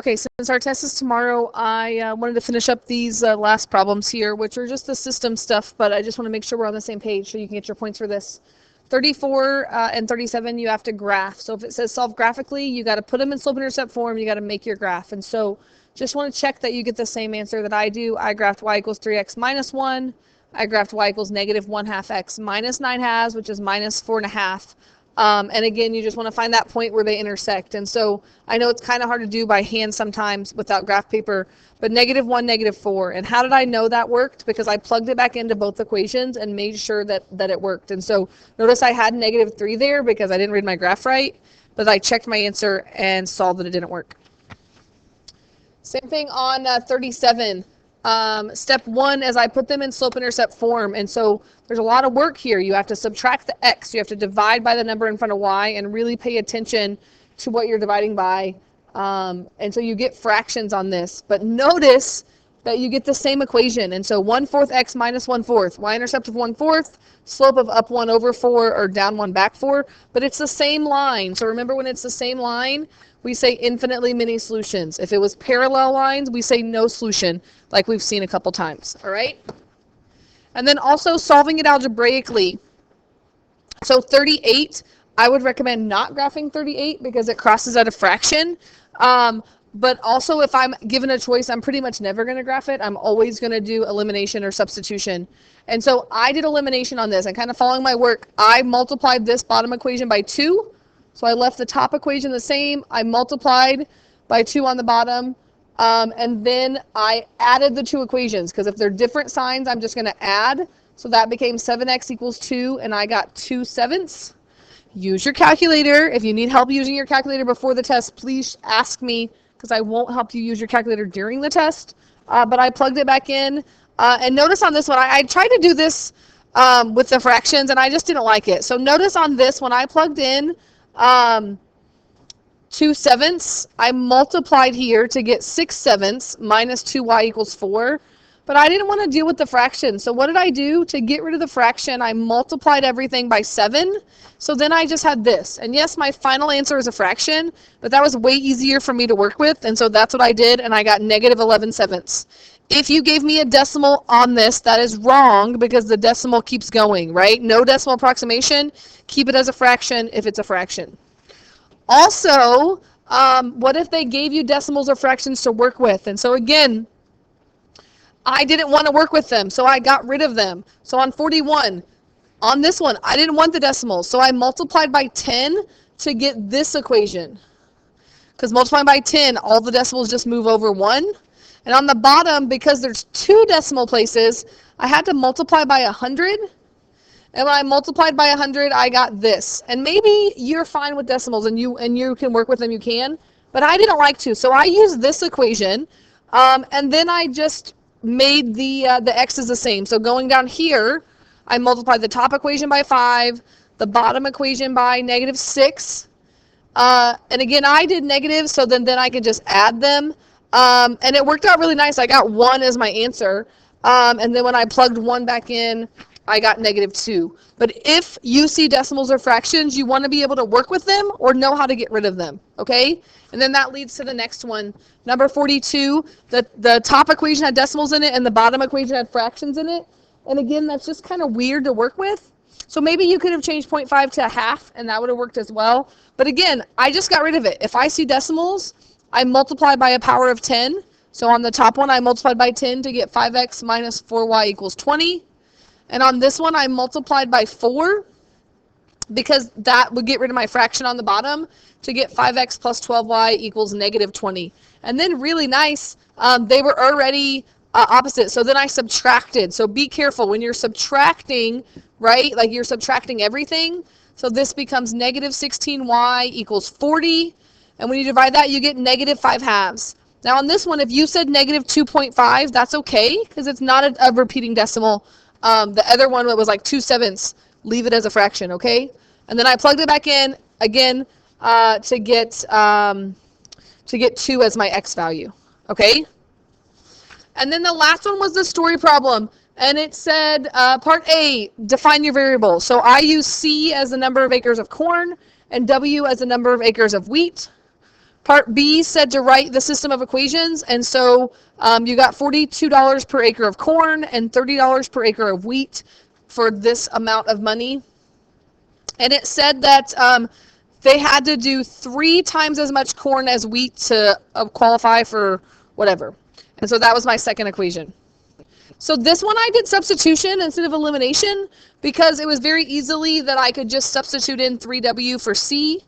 Okay, since our test is tomorrow, I wanted to finish up these last problems here, which are just the system stuff, but I just want to make sure we're on the same page so you can get your points for this. 34 and 37, you have to graph. So if it says solve graphically, you got to put them in slope-intercept form, you got to make your graph. And so just want to check that you get the same answer that I do. I graphed y equals 3x minus 1. I graphed y equals negative 1/2 x minus 9/2, which is minus 4.5. And again, you just want to find that point where they intersect. And so I know it's kind of hard to do by hand sometimes without graph paper, but -1, -4. And how did I know that worked? Because I plugged it back into both equations and made sure that it worked. And so notice I had -3 there because I didn't read my graph right, but I checked my answer and saw that it didn't work. Same thing on 37. Step 1 is I put them in slope-intercept form, and so there's a lot of work here. You have to subtract the x, you have to divide by the number in front of y, and really pay attention to what you're dividing by, and so you get fractions on this. But notice that you get the same equation, and so 1/4 x minus 1/4, y-intercept of 1/4, slope of up 1 over 4 or down 1 back 4, but it's the same line. So remember, when it's the same line, we say infinitely many solutions. If it was parallel lines, we say no solution, like we've seen a couple times, all right? And then also solving it algebraically. So 38, I would recommend not graphing 38 because it crosses out a fraction. But also, if I'm given a choice, I'm pretty much never going to graph it. I'm always going to do elimination or substitution. And so I did elimination on this, and kind of following my work, I multiplied this bottom equation by 2. So I left the top equation the same. I multiplied by 2 on the bottom. And then I added the 2 equations, because if they're different signs, I'm just going to add. So that became 7x equals 2, and I got 2/7. Use your calculator. If you need help using your calculator before the test, please ask me, because I won't help you use your calculator during the test. But I plugged it back in. And notice on this one, I tried to do this with the fractions, and I just didn't like it. So notice on this, when I plugged in 2/7, I multiplied here to get 6/7 minus 2y equals 4. But I didn't want to deal with the fraction. So what did I do? To get rid of the fraction, I multiplied everything by 7. So then I just had this. And yes, my final answer is a fraction, but that was way easier for me to work with. And so that's what I did, and I got -11/7. If you gave me a decimal on this, that is wrong, because the decimal keeps going, right? No decimal approximation. Keep it as a fraction if it's a fraction. Also, what if they gave you decimals or fractions to work with? And so again, I didn't want to work with them, so I got rid of them. So on 41, on this one, I didn't want the decimals, so I multiplied by 10 to get this equation. Because multiplying by 10, all the decimals just move over 1. And on the bottom, because there's 2 decimal places, I had to multiply by 100. And when I multiplied by 100, I got this. And maybe you're fine with decimals and you can work with them, you can. But I didn't like to, so I used this equation. And then I just made the x's the same. So going down here, I multiplied the top equation by 5, the bottom equation by -6. And again, I did negative, so then I could just add them. And it worked out really nice. I got 1 as my answer. And then when I plugged 1 back in, I got -2. But if you see decimals or fractions, you want to be able to work with them or know how to get rid of them, okay? And then that leads to the next one. Number 42, the top equation had decimals in it and the bottom equation had fractions in it. And again, that's just kind of weird to work with. So maybe you could have changed 0.5 to 1/2, and that would have worked as well. But again, I just got rid of it. If I see decimals, I multiply by a power of 10. So on the top one, I multiplied by 10 to get 5x minus 4y equals 20. And on this one, I multiplied by 4 because that would get rid of my fraction on the bottom to get 5x plus 12y equals -20. And then really nice, they were already opposite. So then I subtracted. So be careful when you're subtracting, right? Like you're subtracting everything. So this becomes -16y equals 40. And when you divide that, you get -5/2. Now on this one, if you said -2.5, that's okay because it's not a repeating decimal. The other one was like 2/7. Leave it as a fraction, okay? And then I plugged it back in again to get 2 as my x value, okay? And then the last one was the story problem, and it said part A, define your variable. So I use C as the number of acres of corn and W as the number of acres of wheat. Part B said to write the system of equations, and so you got $42 per acre of corn and $30 per acre of wheat for this amount of money. And it said that they had to do 3 times as much corn as wheat to qualify for whatever. And so that was my second equation. So this one I did substitution instead of elimination because it was very easily that I could just substitute in 3W for C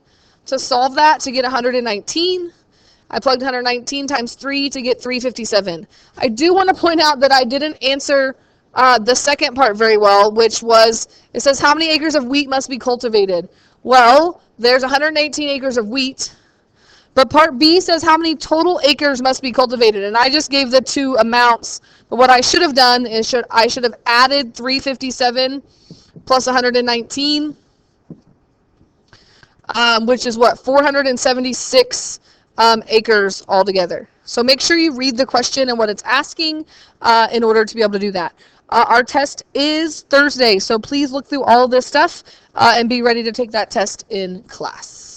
to solve that to get 119. I plugged 119 times 3 to get 357. I do want to point out that I didn't answer the second part very well, which was, it says how many acres of wheat must be cultivated? Well, there's 118 acres of wheat, but part B says how many total acres must be cultivated, and I just gave the two amounts. But what I should have done is I should have added 357 plus 119, which is what, 476 acres altogether. So make sure you read the question and what it's asking in order to be able to do that. Our test is Thursday, so please look through all of this stuff and be ready to take that test in class.